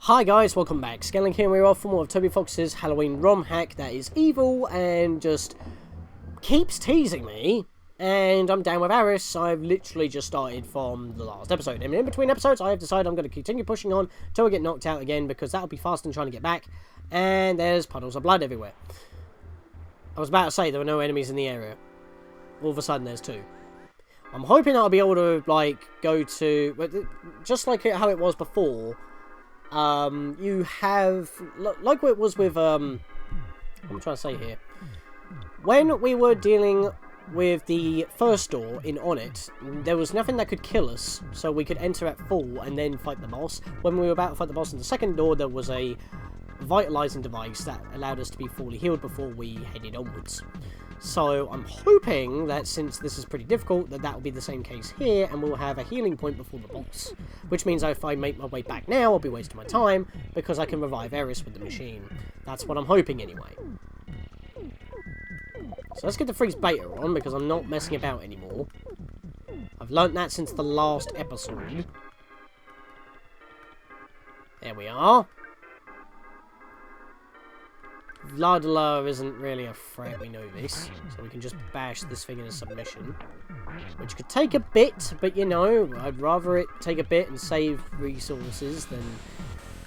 Hi guys, welcome back. Scatlink here, we're off for more of Toby Fox's Halloween ROM hack that is evil and just keeps teasing me. And I'm down with Aris. I've literally just started from the last episode. And in between episodes, I have decided I'm going to continue pushing on until I get knocked out again, because that'll be faster than trying to get back. And there's puddles of blood everywhere. I was about to say there were no enemies in the area. All of a sudden there's two. I'm hoping I'll be able to, like, go to... just like how it was before... you have, like what it was with, what am I trying to say here? When we were dealing with the first door in On It, there was nothing that could kill us, so we could enter at full and then fight the boss. When we were about to fight the boss in the second door, there was a vitalizing device that allowed us to be fully healed before we headed onwards. So I'm hoping that since this is pretty difficult, that will be the same case here, and we'll have a healing point before the boss. Which means if I make my way back now, I'll be wasting my time, because I can revive Eris with the machine. That's what I'm hoping anyway. So let's get the freeze beta on, because I'm not messing about anymore. I've learnt that since the last episode. There we are. Vladila isn't really a threat, we know this, so we can just bash this thing into submission. Which could take a bit, but you know, I'd rather it take a bit and save resources than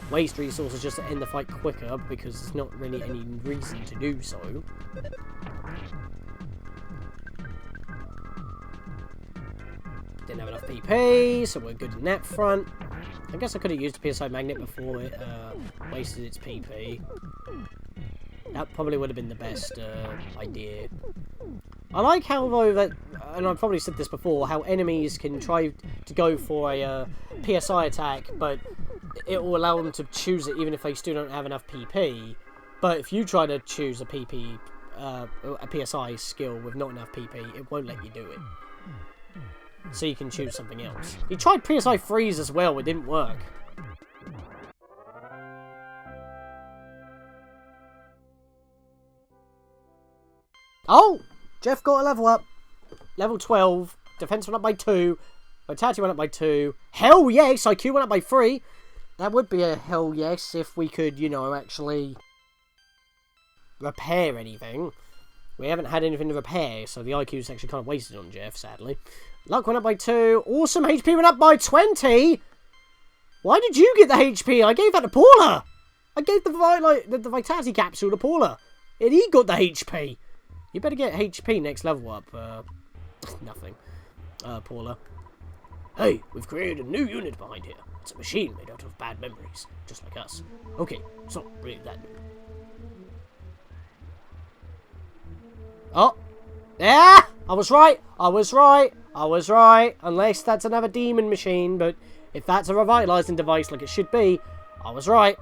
waste resources just to end the fight quicker, because there's not really any reason to do so. Didn't have enough PP, so we're good in that front. I guess I could have used a PSI magnet before it wasted its PP. That probably would have been the best idea. I like how, though, that, and I've probably said this before, how enemies can try to go for a PSI attack, but it will allow them to choose it even if they still don't have enough PP. But if you try to choose a PSI skill with not enough PP, it won't let you do it. So you can choose something else. He tried PSI freeze as well, it didn't work. Oh! Jeff got a level up. Level 12. Defense went up by 2. Vitality went up by 2. Hell yes! IQ went up by 3. That would be a hell yes if we could, you know, actually repair anything. We haven't had anything to repair, so the IQ's actually kind of wasted on Jeff, sadly. Luck went up by 2. Awesome! HP went up by 20! Why did you get the HP? I gave that to Paula! I gave the Vitality Capsule to Paula. And he got the HP. You better get HP next level up. Nothing. Paula. Hey, we've created a new unit behind here. It's a machine made out of bad memories, just like us. Okay, it's not really that new. Oh! Yeah! I was right! I was right! I was right! Unless that's another demon machine, but if that's a revitalizing device like it should be, I was right.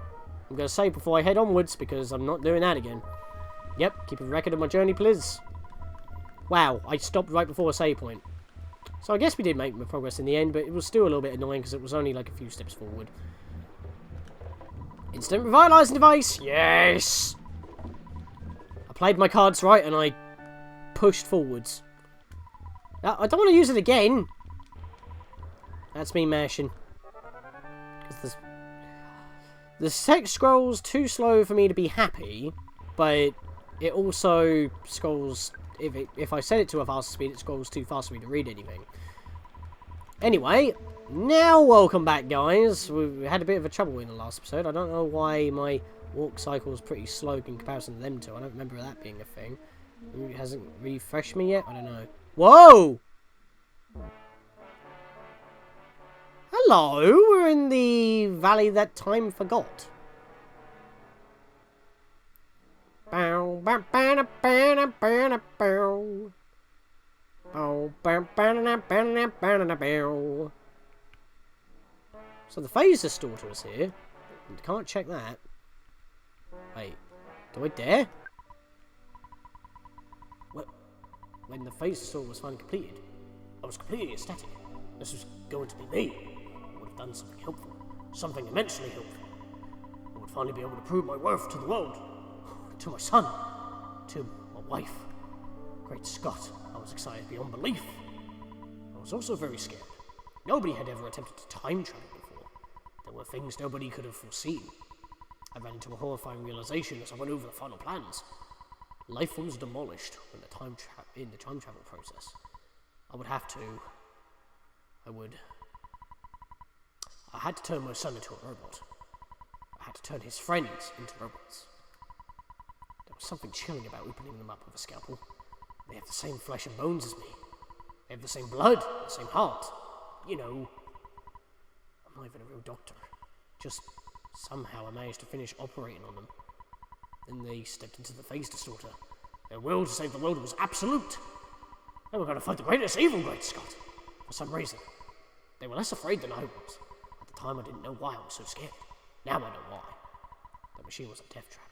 I'm going to save before I head onwards, because I'm not doing that again. Yep, keep a record of my journey, please. Wow, I stopped right before a save point. So I guess we did make progress in the end, but it was still a little bit annoying because it was only like a few steps forward. Instant revitalizing device! Yes! I played my cards right and I pushed forwards. Now, I don't want to use it again. That's me mashing. Because the text scroll's too slow for me to be happy, but it also scrolls, if I set it to a faster speed, it scrolls too fast for me to read anything. Anyway, now welcome back, guys. We had a bit of a trouble in the last episode. I don't know why my walk cycle is pretty slow in comparison to them two. I don't remember that being a thing. It hasn't refreshed me yet? I don't know. Whoa! Hello, we're in the valley that time forgot. So the Phase Distorter is here. Can't check that. Wait, do I dare? When the Phase Distorter was finally completed, I was completely ecstatic. This was going to be me. I would have done something helpful. Something immensely helpful. I would finally be able to prove my worth to the world. To my son. To my wife. Great Scott. I was excited beyond belief. I was also very scared. Nobody had ever attempted to time travel before. There were things nobody could have foreseen. I ran into a horrifying realization as I went over the final plans. Life forms demolished in the time travel process. I had to turn my son into a robot. I had to turn his friends into robots. There was something chilling about opening them up with a scalpel. They have the same flesh and bones as me. They have the same blood, the same heart. You know, I'm not even a real doctor. Just somehow I managed to finish operating on them. Then they stepped into the Phase Distorter. Their will to save the world was absolute. They were going to fight the greatest evil, Great Scott. For some reason, they were less afraid than I was. At the time, I didn't know why I was so scared. Now I know why. The machine was a death trap.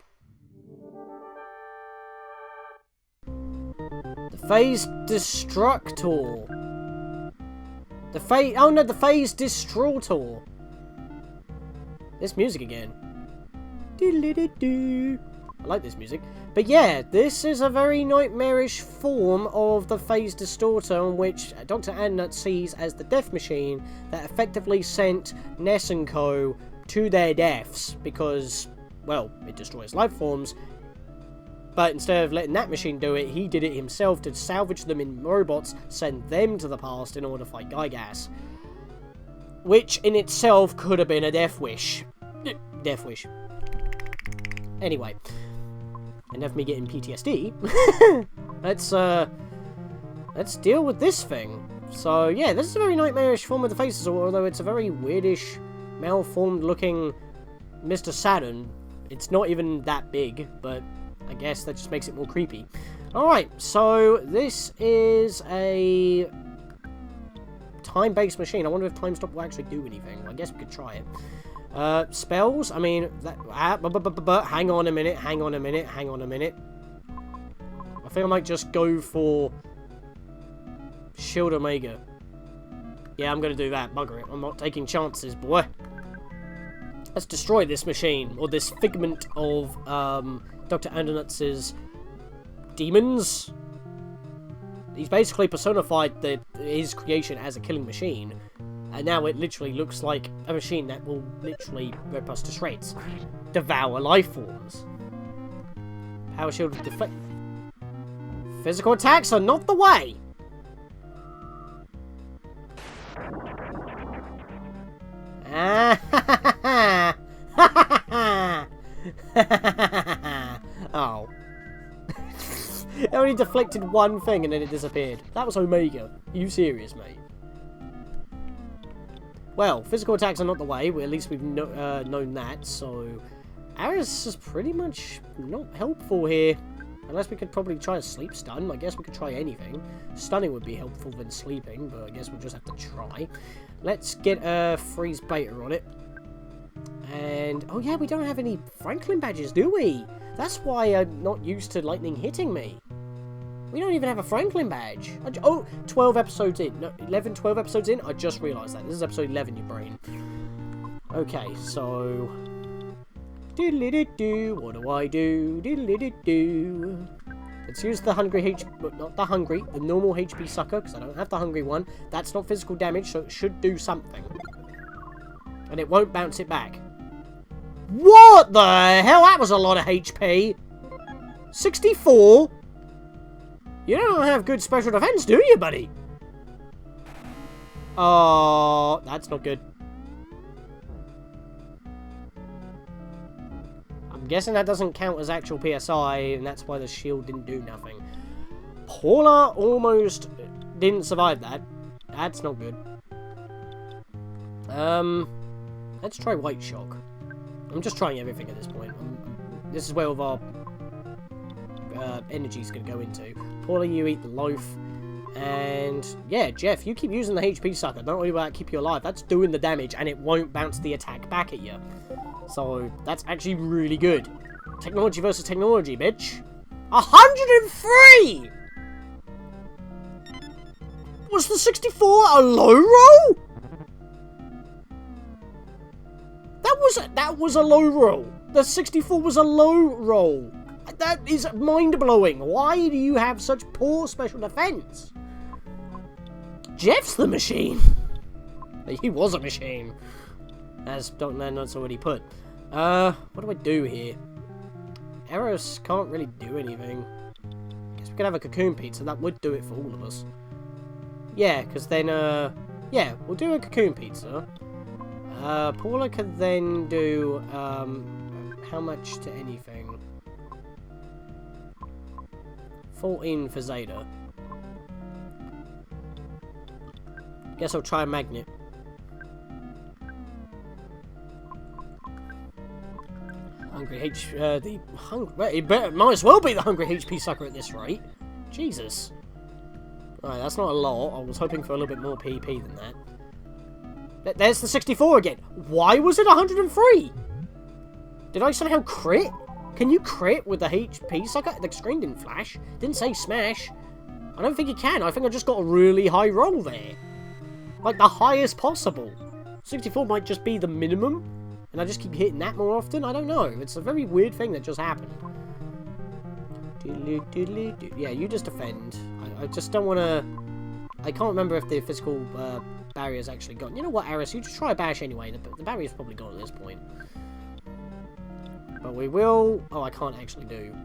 The Phase Destructor. The Phase Distorter. This music again. I like this music. But yeah, this is a very nightmarish form of the Phase Distorter, in which Dr. Andonuts sees as the death machine that effectively sent Ness and Co. to their deaths because, well, it destroys life forms. But instead of letting that machine do it, he did it himself to salvage them in robots, send them to the past in order to fight Giygas. Which in itself could have been a death wish. Death wish. Anyway, enough of me getting PTSD. Let's deal with this thing. So yeah, this is a very nightmarish form of the Phase Distorter, although it's a very weirdish, malformed looking Mr. Saturn. It's not even that big, but I guess that just makes it more creepy. Alright, so this is a time-based machine. I wonder if time stop will actually do anything. I guess we could try it. Spells? I mean, hang on a minute. I think I might just go for Shield Omega. Yeah, I'm gonna do that. Bugger it. I'm not taking chances, boy. Let's destroy this machine, or this figment of, Dr. Andonuts' demons. He's basically personified his creation as a killing machine. And now it literally looks like a machine that will literally rip us to shreds. Devour life forms. Power shield deflect. Physical attacks are not the way! Oh. It only deflected one thing and then it disappeared. That was Omega. Are you serious, mate? Well, physical attacks are not the way. Well, at least we've known that, so Aris is pretty much not helpful here. Unless we could probably try a sleep stun. I guess we could try anything. Stunning would be helpful than sleeping, but I guess we'll just have to try. Let's get a freeze beta on it. And, oh yeah, we don't have any Franklin badges, do we? That's why I'm not used to lightning hitting me. We don't even have a Franklin badge. Oh, 12 episodes in. No, 11, 12 episodes in? I just realised that. This is episode 11, you brain. Okay, so... Diddly-did-do. What do I do? Diddly-did-do. Let's use the hungry not the hungry, the normal HP sucker, because I don't have the hungry one. That's not physical damage, so it should do something. And it won't bounce it back. What the hell? That was a lot of HP. 64? You don't have good special defense, do you, buddy? Oh, that's not good. I'm guessing that doesn't count as actual PSI, and that's why the shield didn't do nothing. Paula almost didn't survive that. That's not good. Let's try White Shock. I'm just trying everything at this point. This is where all of our energy's going to go into. Paula, you eat the loaf. And, yeah, Jeff, you keep using the HP sucker. Don't worry about that, keep you alive. That's doing the damage, and it won't bounce the attack back at you. So, that's actually really good. Technology versus technology, bitch. 103! Was the 64 a low roll? That was a low roll. The 64 was a low roll. That is mind-blowing. Why do you have such poor special defense? Jeff's the machine. He was a machine. as Dr. Andonuts already put. What do I do here? Eros can't really do anything. Guess we could have a cocoon pizza. That would do it for all of us. Yeah, because then, yeah, we'll do a cocoon pizza. Paula could then do, how much to anything? 14 for Zeta. Guess I'll try a magnet. It might as well be the hungry HP sucker at this rate. Jesus. Alright, that's not a lot. I was hoping for a little bit more PP than that. There's the 64 again. Why was it 103? Did I somehow crit? Can you crit with the HP sucker? The screen didn't flash. Didn't say smash. I don't think you can. I think I just got a really high roll there. Like the highest possible. 64 might just be the minimum. And I just keep hitting that more often? I don't know. It's a very weird thing that just happened. Yeah, you just defend. I just don't want to... I can't remember if the physical barrier's actually gone. You know what, Aris? You just try a bash anyway. The barrier's probably gone at this point. But we will... Oh, I can't actually do...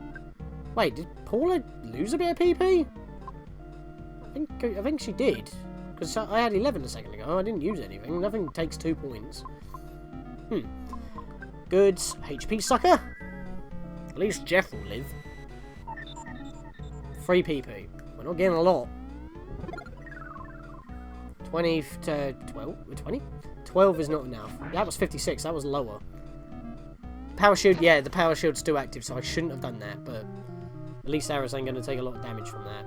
Wait, did Paula lose a bit of PP? I think she did. Because I had 11 a second ago. I didn't use anything. Nothing takes 2 points. Good. HP sucker. At least Jeff will live. 3 PP. We're not getting a lot. 20 to 12? 20? 12 is not enough. That was 56. That was lower. Power shield. Yeah, the power shield's still active, so I shouldn't have done that. But at least Aris ain't going to take a lot of damage from that.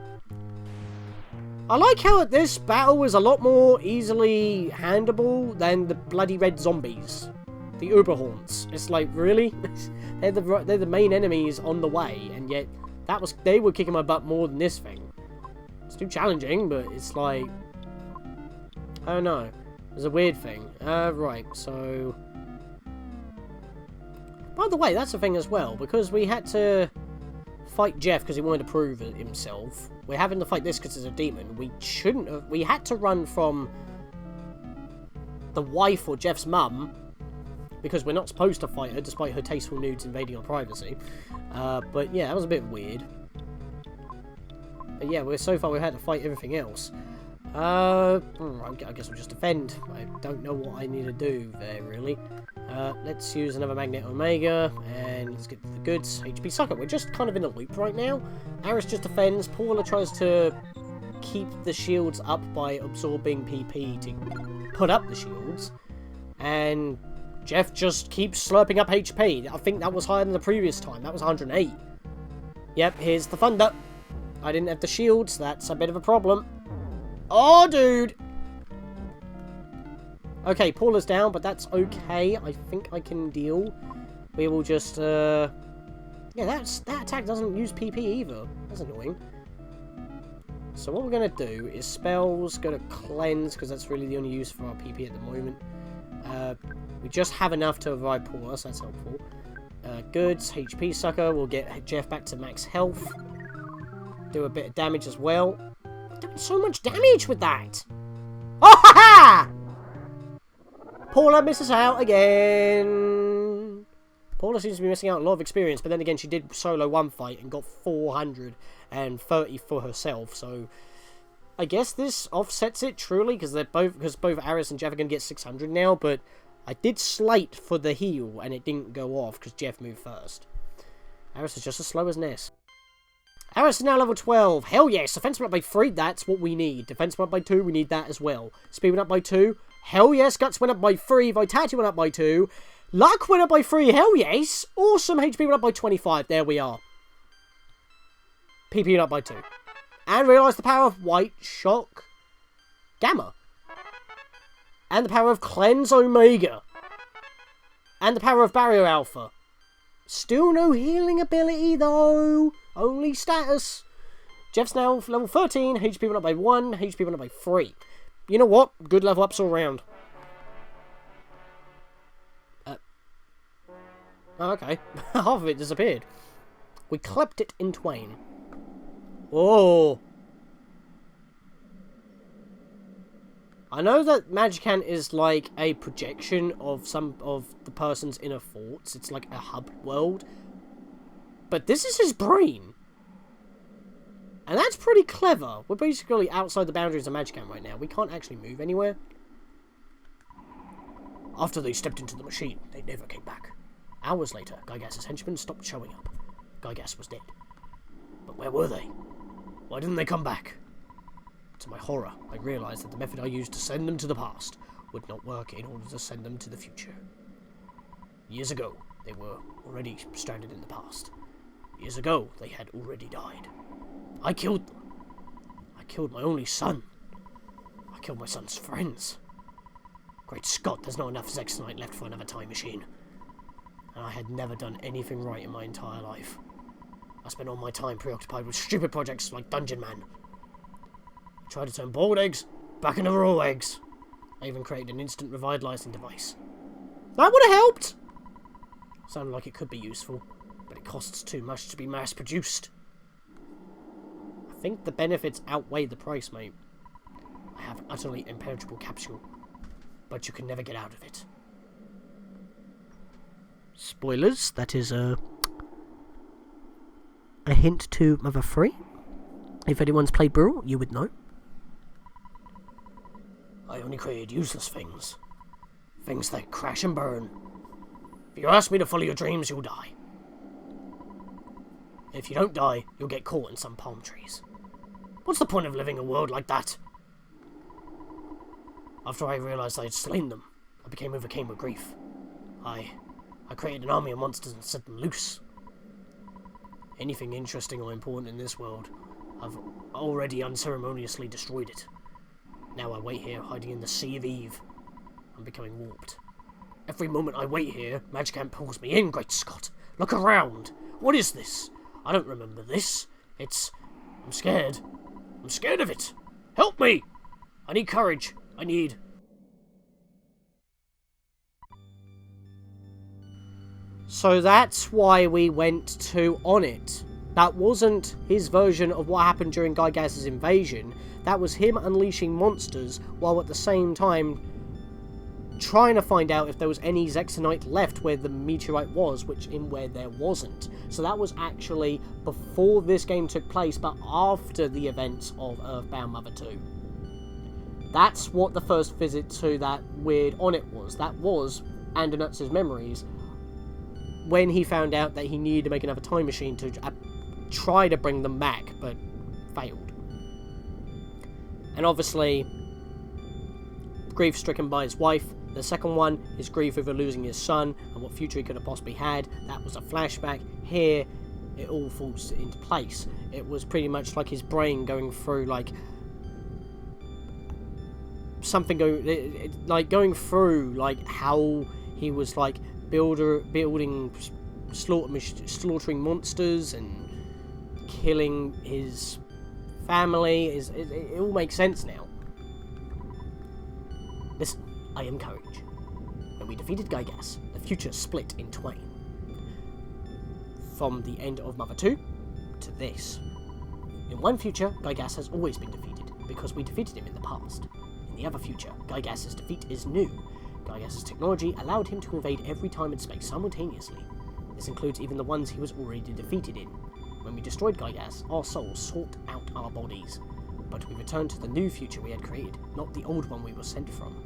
I like how this battle is a lot more easily handleable than the bloody red zombies. The Uberhorns. It's like, really? they're the main enemies on the way, and yet they were kicking my butt more than this thing. It's too challenging, but it's like... I don't know. It's a weird thing. Right, so... By the way, that's a thing as well, because we had to fight Jeff because he wanted to prove it himself. We're having to fight this because it's a demon. We shouldn't have... We had to run from the wife or Jeff's mum, because we're not supposed to fight her, despite her tasteful nudes invading our privacy. But yeah, that was a bit weird. But yeah, so far we've had to fight everything else. I guess we'll just defend. I don't know what I need to do there, really. Let's use another Magnet Omega, and let's get to the goods. HP sucker. We're just kind of in a loop right now. Aris just defends. Paula tries to keep the shields up by absorbing PP to put up the shields. And Jeff just keeps slurping up HP. I think that was higher than the previous time. That was 108. Yep, here's the thunder. I didn't have the shields. That's a bit of a problem. Oh, dude! Okay, Paula's down, but that's okay. I think I can deal. We will just, yeah, that attack doesn't use PP either. That's annoying. So what we're going to do is spells, go to cleanse, because that's really the only use for our PP at the moment. We just have enough to revive Paula, so that's helpful. Goods, HP sucker. We'll get Jeff back to max health. Do a bit of damage as well. We're doing so much damage with that! Oh, ha ha! Paula misses out again. Paula seems to be missing out a lot of experience, but then again, she did solo one fight and got 430 for herself. So I guess this offsets it truly, because both Aris and Jeff are going to get 600 now. But I did slate for the heal, and it didn't go off because Jeff moved first. Aris is just as slow as Ness. Aris is now level 12. Hell yes! Defense went up by 3. That's what we need. Defense went up by 2. We need that as well. Speed went up by 2. Hell yes, Guts went up by 3, Vitality went up by 2, Luck went up by 3, hell yes, awesome, HP went up by 25, there we are. PP went up by 2. And realise the power of White Shock Gamma. And the power of Cleanse Omega. And the power of Barrier Alpha. Still no healing ability though, only status. Jeff's now level 13, HP went up by 1, HP went up by 3. You know what? Good level ups all round. Oh, okay. Half of it disappeared. We clipped it in twain. Oh. I know that Magicant is like a projection of some of the person's inner thoughts. It's like a hub world. But this is his brain. And that's pretty clever. We're basically outside the boundaries of Magicant right now. We can't actually move anywhere. After they stepped into the machine, they never came back. Hours later, Giygas' henchmen stopped showing up. Giygas was dead. But where were they? Why didn't they come back? To my horror, I realized that the method I used to send them to the past would not work in order to send them to the future. Years ago, they were already stranded in the past. Years ago, they had already died. I killed them. I killed my only son. I killed my son's friends. Great Scott, there's not enough Zexonite left for another time machine. And I had never done anything right in my entire life. I spent all my time preoccupied with stupid projects like Dungeon Man. I tried to turn boiled eggs back into raw eggs. I even created an instant revitalizing device. That would have helped! Sounded like it could be useful, but it costs too much to be mass-produced. I think the benefits outweigh the price, mate. I have an utterly impenetrable capsule, but you can never get out of it. Spoilers, that is a hint to Mother 3. If anyone's played Brawl, you would know. I only create useless things. Things that crash and burn. If you ask me to follow your dreams, you'll die. If you don't die, you'll get caught in some palm trees. What's the point of living in a world like that? After I realized I had slain them, I became overcome with grief. I created an army of monsters and set them loose. Anything interesting or important in this world, I've already unceremoniously destroyed it. Now I wait here, hiding in the Sea of Eve. I'm becoming warped. Every moment I wait here, Magicant pulls me in, Great Scott. Look around. What is this? I don't remember this. I'm scared. I'm scared of it. Help me! I need courage. I need... So that's why we went to On It. That wasn't his version of what happened during Giygas' invasion. That was him unleashing monsters while at the same time trying to find out if there was any Zexonite left where the meteorite was, which in where there wasn't. So that was actually before this game took place, but after the events of Earthbound Mother 2. That's what the first visit to that weird On It was. That was Andonuts' memories when he found out that he needed to make another time machine to try to bring them back, but failed. And obviously, grief-stricken by his wife. The second one is grief over losing his son and what future he could have possibly had. That was a flashback. Here, it all falls into place. It was pretty much like his brain going through, like, something going through, like, how he was, like, building, slaughtering monsters and killing his family. It all makes sense now. Listen, I am courage. When we defeated Giygas, the future split in twain. From the end of Mother 2 to this. In one future, Giygas has always been defeated, because we defeated him in the past. In the other future, Giygas' defeat is new. Giygas' technology allowed him to invade every time and space simultaneously. This includes even the ones he was already defeated in. When we destroyed Giygas, our souls sought out our bodies. But we returned to the new future we had created, not the old one we were sent from.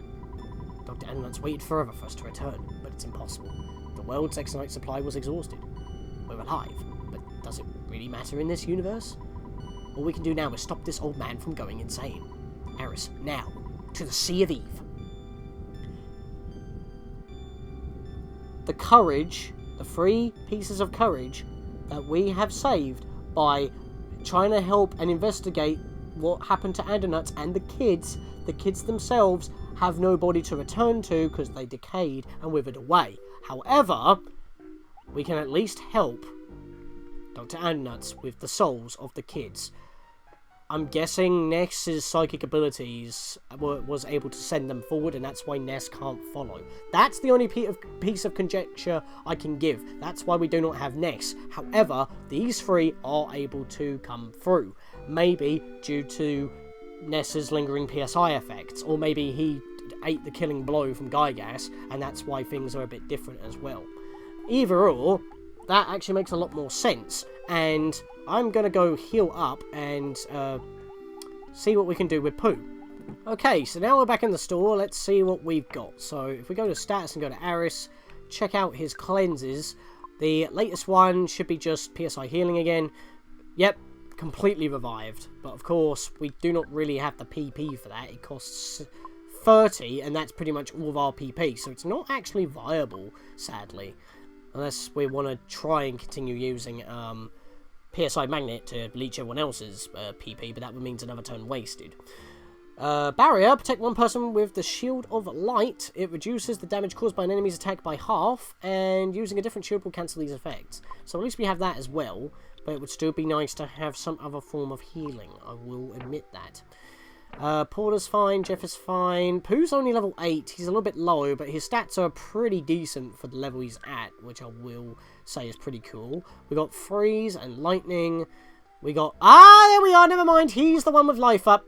Dr. Andonuts waited forever for us to return, but it's impossible. The world's Zexonite supply was exhausted. We're alive, but does it really matter in this universe? All we can do now is stop this old man from going insane. Aris, now, to the Sea of Eve. The courage, the 3 pieces of courage that we have saved by trying to help and investigate what happened to Andonuts and the kids themselves have no body to return to because they decayed and withered away. However, we can at least help Dr. Andonuts with the souls of the kids. I'm guessing Ness's psychic abilities was able to send them forward, and that's why Ness can't follow. That's the only piece of conjecture I can give. That's why we do not have Ness. However, these 3 are able to come through. Maybe due to Nessa's lingering PSI effects, or maybe he ate the killing blow from Giygas, and that's why things are a bit different as well. Either or, that actually makes a lot more sense, and I'm going to go heal up and see what we can do with Pooh. Okay, so now we're back in the store. Let's see what we've got. So if we go to stats and go to Aris, check out his cleanses. The latest one should be just PSI healing again. Yep, completely revived. But of course, we do not really have the PP for that. It costs 30, and that's pretty much all of our PP. So it's not actually viable, sadly. Unless we want to try and continue using PSI Magnet to bleach everyone else's PP, but that would mean another turn wasted. Barrier, protect one person with the Shield of Light. It reduces the damage caused by an enemy's attack by half, and using a different shield will cancel these effects. So at least we have that as well, but it would still be nice to have some other form of healing, I will admit that. Porter's fine, Jeff is fine. Pooh's only level 8, he's a little bit low, but his stats are pretty decent for the level he's at, which I will say is pretty cool. We got Freeze and Lightning. We got... there we are, never mind, he's the one with life up.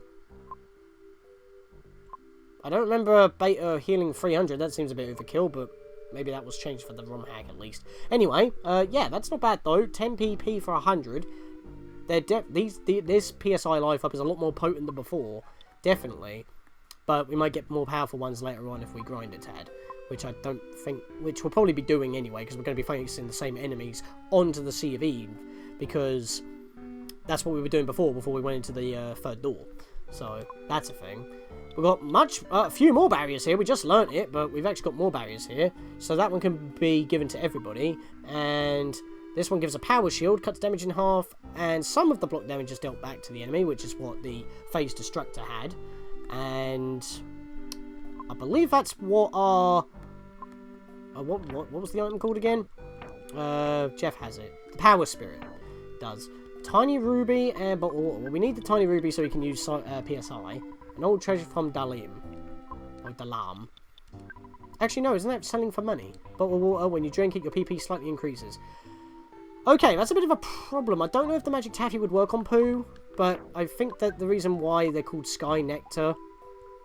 I don't remember Beta healing 300, that seems a bit overkill, but maybe that was changed for the ROM hack at least. Anyway, yeah, that's not bad though, 10 PP for 100. This PSI life up is a lot more potent than before, definitely. But we might get more powerful ones later on if we grind a tad, which I don't think, which we'll probably be doing anyway, because we're going to be facing the same enemies onto the Sea of Eve, because that's what we were doing before we went into the third door. So that's a thing. We've got a few more barriers here. We just learnt it, but we've actually got more barriers here. So that one can be given to everybody. And this one gives a power shield, cuts damage in half, and some of the block damage is dealt back to the enemy, which is what the Phase Distorter had. And I believe that's what our... what was the item called again? Jeff has it. The Power Spirit does. Tiny Ruby and bottle water. Well, we need the Tiny Ruby so we can use PSI. An old treasure from Dalim. Or Dalam. Actually, no, isn't that selling for money? Bottle water, when you drink it, your PP slightly increases. Okay, that's a bit of a problem. I don't know if the Magic Taffy would work on Pooh, but I think that the reason why they're called Sky Nectar,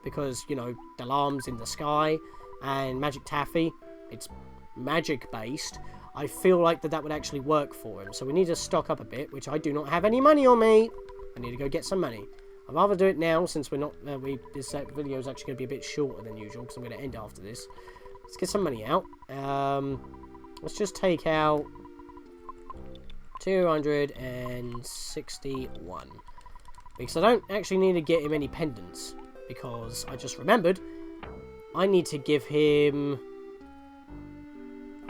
because, you know, Dalam's in the sky, and Magic Taffy, it's magic-based, I feel like that would actually work for him. So we need to stock up a bit, which I do not have any money on me. I need to go get some money. I'd rather do it now, since we're not, this video is actually going to be a bit shorter than usual, because I'm going to end after this. Let's get some money out. Let's just take out 261. Because I don't actually need to get him any pendants, because I just remembered I need to give him...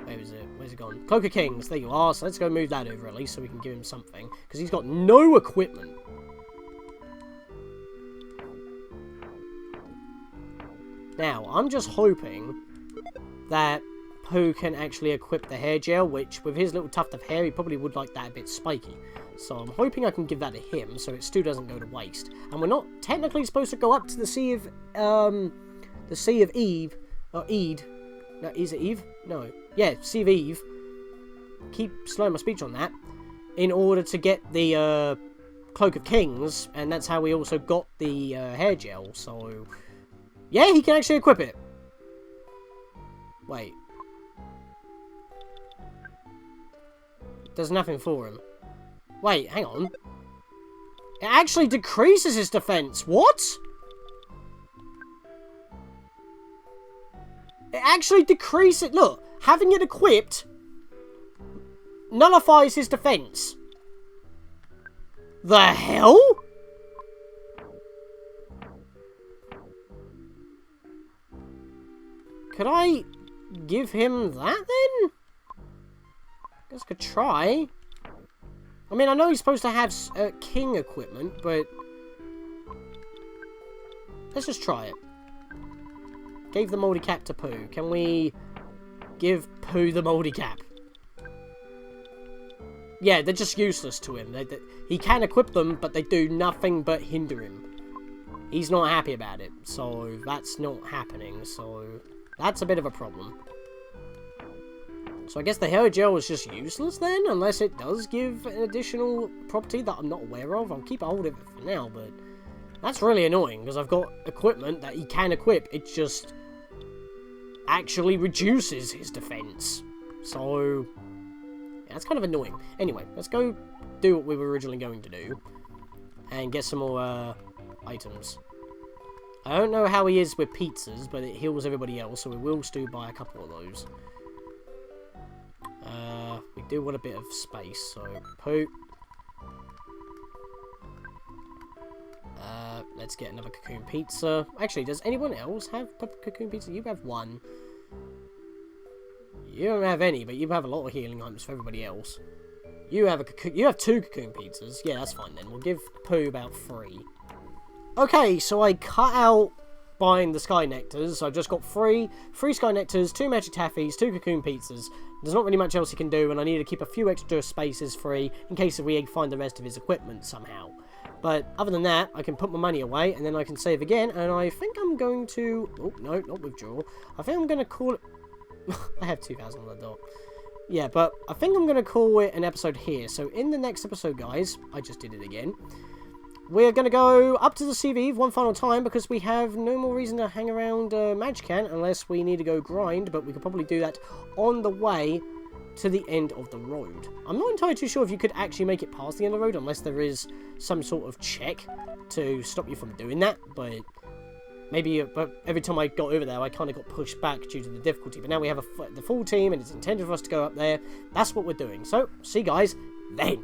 Where is it? Where's it gone? Cloak of Kings, there you are. So let's go move that over at least so we can give him something. Because he's got no equipment. Now, I'm just hoping that Pooh can actually equip the hair gel, which with his little tuft of hair, he probably would like that a bit spiky. So I'm hoping I can give that to him so it still doesn't go to waste. And we're not technically supposed to go up to the Sea of Eve, or Ede. No, is it Eve? No. Yeah, Sea of Eve. Keep slowing my speech on that. In order to get the Cloak of Kings, and that's how we also got the hair gel, so... Yeah, he can actually equip it. Wait. Does nothing for him. Wait, hang on. It actually decreases his defense. What? It actually decreases... Look, having it equipped nullifies his defense. The hell? Could I give him that then? I guess I could try. I mean, I know he's supposed to have king equipment, but let's just try it. Gave the moldy cap to Pooh. Can we give Pooh the moldy cap? Yeah, they're just useless to him. He can equip them, but they do nothing but hinder him. He's not happy about it, so that's not happening, so that's a bit of a problem. So I guess the hair gel is just useless then, unless it does give an additional property that I'm not aware of. I'll keep a hold of it for now, but That's really annoying, because I've got equipment that he can equip. It just actually reduces his defense. So, yeah, that's kind of annoying. Anyway, let's go do what we were originally going to do. And get some more items. I don't know how he is with pizzas, but it heals everybody else, so we will still buy a couple of those. We do want a bit of space, so poop. Let's get another cocoon pizza. Actually, does anyone else have cocoon pizza? You have one. You don't have any, but you have a lot of healing items for everybody else. You have two cocoon pizzas. Yeah, that's fine then. We'll give Pooh about 3. Okay, so I cut out buying the Sky Nectars. So I've just got 3 Sky Nectars, 2 Magic Taffies, 2 cocoon pizzas. There's not really much else he can do, and I need to keep a few extra spaces free in case we find the rest of his equipment somehow. But other than that, I can put my money away, and then I can save again, and I think I'm going to... Oh, no, not withdraw. I think I'm going to call it... I have 2,000 on the dot. Yeah, but I think I'm going to call it an episode here. So in the next episode, guys, I just did it again. We're going to go up to the CV one final time because we have no more reason to hang around Magcan unless we need to go grind, but we could probably do that on the way to the end of the road. I'm not entirely too sure if you could actually make it past the end of the road unless there is some sort of check to stop you from doing that, but maybe but every time I got over there I kind of got pushed back due to the difficulty. But now we have the full team and it's intended for us to go up there. That's what we're doing. So, see you guys then.